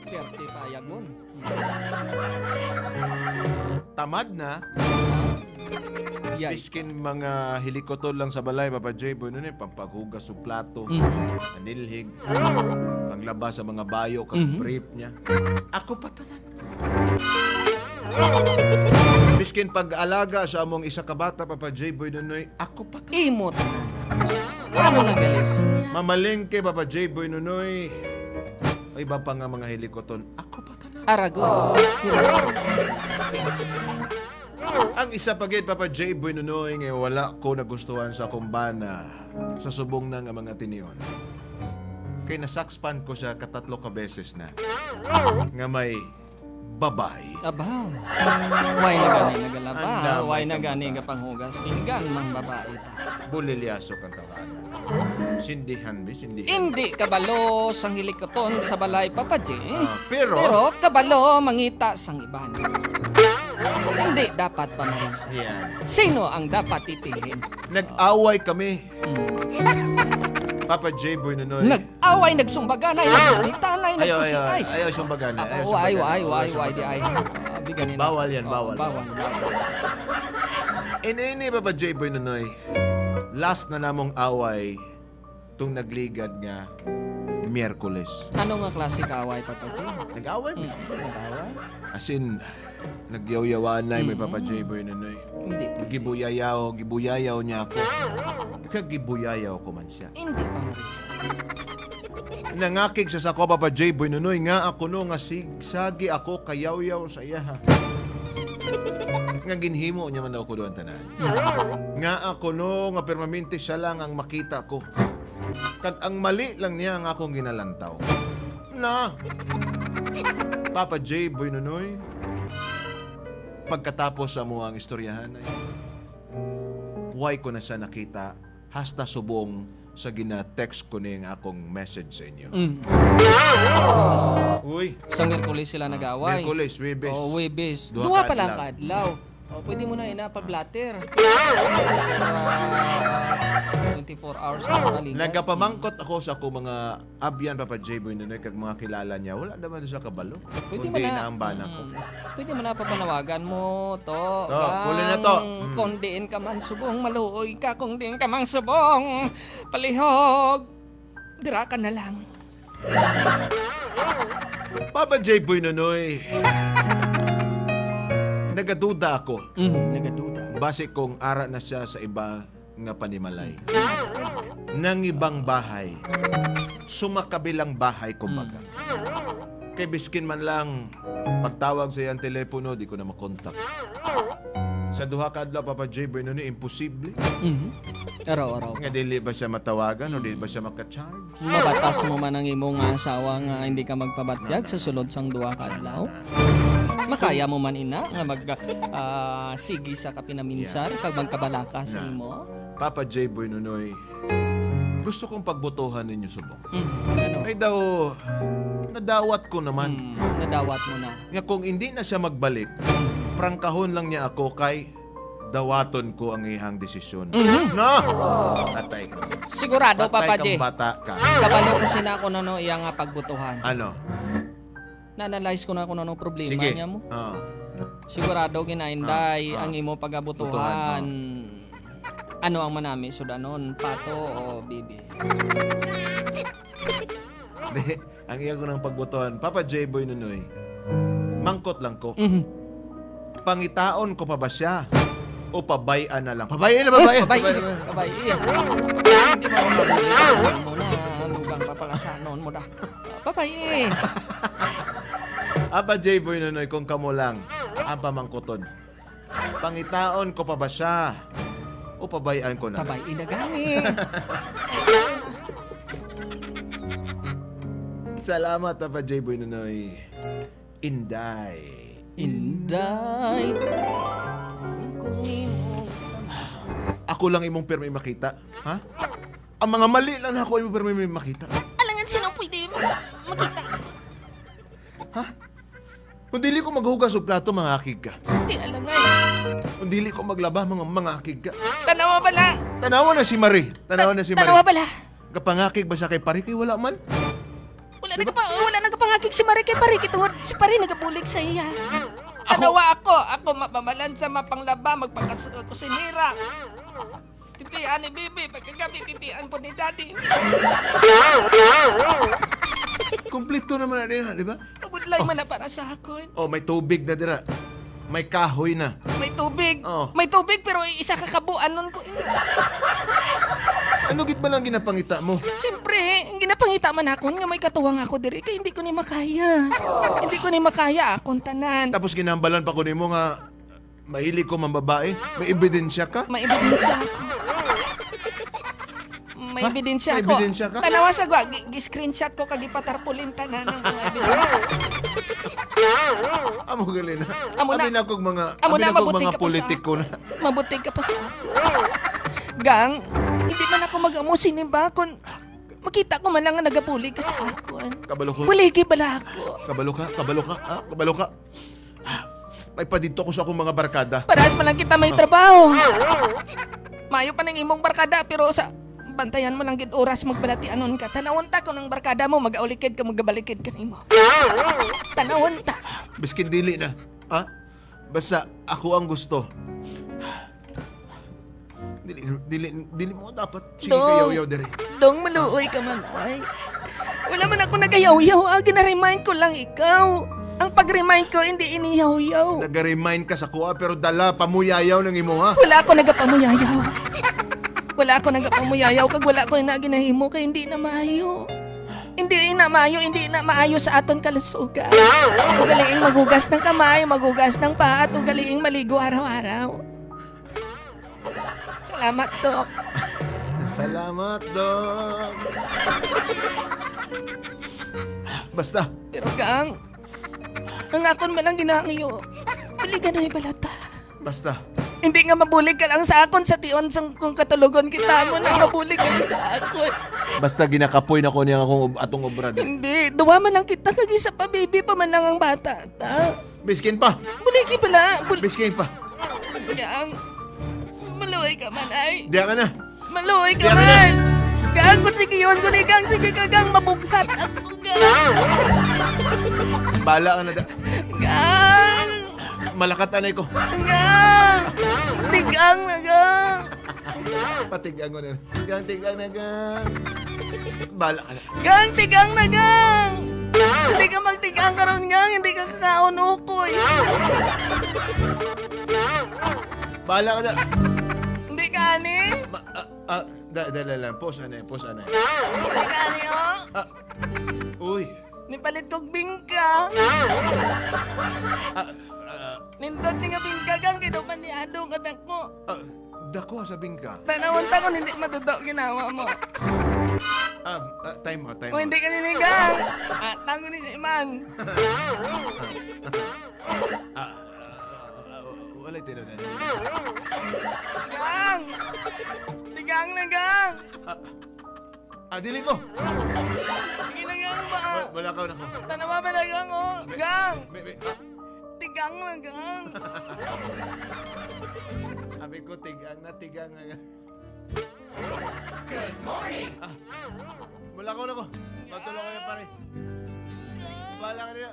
30 payagon. Tamad na. Yay. Biskin mga helikopter lang sa balay, Papa J. Boy, nun pampaghugas ng plato, anilhig, panglabas sa mga bayo, kag brief niya. Ako pa tanan. Biskin pag-alaga sa among isa ka bata, Papa J. Boy, nun ako pa tanan. Imo tanan. Ano nga galis? Mamalengke, Papa J. Boy, nunoy. Ay, iba pa nga mga helikopter. Ako pa tanan. Aragon. Ang isa pagit, Papa J. Boy, nunoy, nga wala ko nagustuhan sa kumbana sa subong na nga mga tiniyon. Kay nasakspan ko siya katatlo ka beses na. Nga may babae. Abaw. Why na gani nagalaba? Andamay Why na kang gani bata. nga panghugas? Pinggan mang babae pa. Bulilyaso kang tawanan. Sindihan, be, sindihan. Hindi kabalo sang hilikoton sa balay papadje. Pero, Kabalo mangita sang iban. Hindi dapat pamarisa. yan. Sino ang dapat ipiliin? Nag-away kami. Papa J. Boy, nunoy. Nag-away, nagsumbaganay, nagusnitanay, Ayaw, nagkusiay. ayaw siyang bagana. Ay, di ay. Biganin. Bawal yan, bawal. Bawal. Ini, Papa J. Boy, nunoy. Last na namong away, tung nagligad nga, Miyerkules. Ano nga klase kaaway papadje? Nag-away, be. Nag-away? As in, nagyaw-yawan na may Papa J. Boy, nunoy. Hindi. Gibuyayaw niya ako. Kagibuyayaw ko man siya. Hindi pamarisa. Nangakig sa sako, Papa J. Boy, nunoy nga ako no, nga sigsagi ako kayaw-yaw sa iya ha. Nga ginhimo niya man daw ko doon tanan. Nga ako no, nga permanente siya lang ang makita ko. Kag ang mali lang niya ang akong ginalantaw. Na! Papa J. Boy, nunoy. Pagkatapos sa mo ang istoryahan ay why ko na siya nakita hasta subong sa gina-text ko ning akong message sa inyo. Basta sa Uy, Sa Miyerkules sila nag-away. Miyerkules, Webes. Oh, Webes. Duha Duha ka pa lang adlaw. kadlaw. Oh, pwede mo na inapag-blatter. 24 hours na maligan. Nagapamangkot ako sa ako mga abyan, Papa J. Boy, nunoy, kag mga kilala niya. Wala naman siya kabalo. Pwede mo Kundi na. na ang bana ko. Pwede mo na papanawagan mo to. huli na to. Kung diin ka man subong, maluoy ka. Kung diin ka man subong, palihog. Dira ka na lang. Papa J. Boy, nunoy. Nagaduda ako. Nagaduda. Base kong ara na siya sa iba nga panimalay. Nang ibang bahay. Sumakabilang bahay, kumbaga. Kay biskin man lang, pagtawag sa iyang telepono, di ko na makontak. Sa duha ka adlaw, Papa J. Boy, nunoy, imposible. Araw-araw. Nga dili ba siya matawagan o dili ba siya makacharge? Mabatas mo man ang imong asawa nga hindi ka magpabatyag sa sulod sang duha ka adlaw. Makaya mo man ina nga mag sige sa kapinaminsar kag magkabalaka sa imo. Papa J. Boy, nunoy, gusto kong pagbotohan ninyo subong. Ano? Ay daw, nadawat ko naman. Nadawat mo na. Nga kung hindi na siya magbalik, prangkahon lang niya ako kay dawaton ko ang ihang desisyon. Na! Atay ka. Sigurado Papa Patay J. kang bata ka. Kabalo ko sina ako no iya nga pagbutuhan. Ano? Na-analyze ko na kung anong problema Sige. niya mo. Ah, Sigurado ginainday ah. ang imo pagabutuhan. Ano ang manami sudanon, pato o bibi? Di, ang iya ko ng pagbotohan, Papa J. Boy, nunoy, mangkot lang ko. Pangitaon ko pa ba siya? O pabayan na lang? Pabayan na, pabayan! Kabay. Hindi mo ako mabili. Saan mo na lugang papalasanon mo da. Babay. Papa J. Boy, nunoy, kung kamo lang, apa mangkoton. Pangitaon ko pa ba siya? O pabayaan ko na? Kabay na gani. Salamat, Papa J. Boy, nunoy. Inday. Inday. Kung imo sama. Ako lang imong permi makita. Ha? Ang mga mali lang na ako imong permi makita. Alangan sino pwede makita. Ha? Kung dili ko maghugas og plato, mangakig ka. Di alam nga. Kung dili ko maglaba, mangakig ka. Tanawa pala. Tanawa na si Marie. Tanawa na si Marie. Tanawa pala. Kapangakig ba siya kay pare? Kay wala man. Wala Wala nagapangakik si Mari kay pare kitungod si pare nagabulig sa iya. Anawa ako mapamalan sa mapanglaba, magpagkusinira. Titian ni Bibi, pagkagabi titian po ni Daddy. Kumpleto naman na niya, di ba? Abudlay man na para sa akon. Oh, may tubig na dira. May kahoy na. May tubig. Oh. May tubig pero isa kakabuan nun ko. Ano git ba lang ginapangita mo? Siyempre, ginapangita man akon nga may katuwang ako diri kay hindi ko ni makaya. Hindi ko ni makaya akong tanan. Tapos ginambalan pa ko nimo nga mahilig ko mambabae. May ebidensya ka? May ebidensya ako. May Ha? ebidensya May ako. ebidensya ka? Tanawa sa gwa, gi-screenshot ko kag ipatarpulin tanan ng mga ebidensya. Amo gali na. Amo na. Abi na kog mga Amo abi na, na kog mabuti mga ka pa sa politiko ako. na. Mabuti ka pa sa ako. Gang, hindi man ako mag-amusin ba kung makita ko man lang nga nagapuli ka sa akon. Kabalo ko. Buligi bala ako. Kabalo ka, kabalo ka, ha? Kabalo ka. May padito ko sa akong mga barkada. Paras man lang kita may trabaho. Mayo pa ng imong barkada pero sa bantayan mo lang gid oras magbalatianon ka. Tanawon ta ko ng barkada mo mag-aulikid ka magabalikid ka nimo. Tanawon ta. Biskin dili na. Ha? Basta ako ang gusto. Dili mo dapat. Sige, Dong. kayaw-yaw dire. Dong maluoy ka man ay. Wala man ako nagayaw-yaw. Gina-remind ko lang ikaw. Ang pag-remind ko hindi iniyaw-yaw. Nag-remind ka sa kuha pero dala pamuyayaw ng imo ha. Wala ako nagapamuyayaw. Wala ako nagapamuyayaw kag wala ko na ginahimo kay hindi na maayo. Hindi na maayo sa aton kalusugan. Ugaliing magugas ng kamay, magugas ng paa at ugaliing maligo araw-araw. Salamat, Dok. Salamat, Dok. Basta, Pero gang, ang akon malang ginangiyo. Bili ka na ibalata. basta. Hindi nga mabulig ka lang sa akon sa tion kung katulugon kita mo na mabulig ka lang sa akon. Basta ginakapoy na ko niya akong atong obra. Hindi, duwa man lang kita kag isa pa baby pa man lang ang bata. Ta. Biskin pa. Buligi pala. Biskin pa. Gang, maluoy ka man ay. Diya ka na. Maluoy ka Diyan ka man. Gang, kung sige yun ko ni Gang, sige ka Gang, mabughat ako Gang. Bala ka na da. Gang, Malakat anay ko. Gang, tigang na Gang. Patigang ko na. Gang, tigang na, gang. Bala ka na. Gang, tigang na Gang. Hindi ka magtigang karon Gang, hindi ka kakaon ukoy. Bala ka na. Hindi ka ani? Dala. Pause anay. Hindi ka ani oh. Uy. Nipalit kog bingka. Nindot ni nga bingka Gang, kinupan ni Adong kadak mo. Dako sabing ka. Tanawon ta kung hindi matuto ginawa mo. Time mo. Kung hindi ka ninigang, tango ni Iman. Wala tinanong. Gang! Tigang na Gang! Dili ko. Sige na Gang ba? Wala ka na ko. Tanawa ba na Gang oh? Gang! May. Tigang na Gang! Sabi ko, tigang na. Good morning! Wala ko na ko. Matulong kayo pare. Bala ka niya.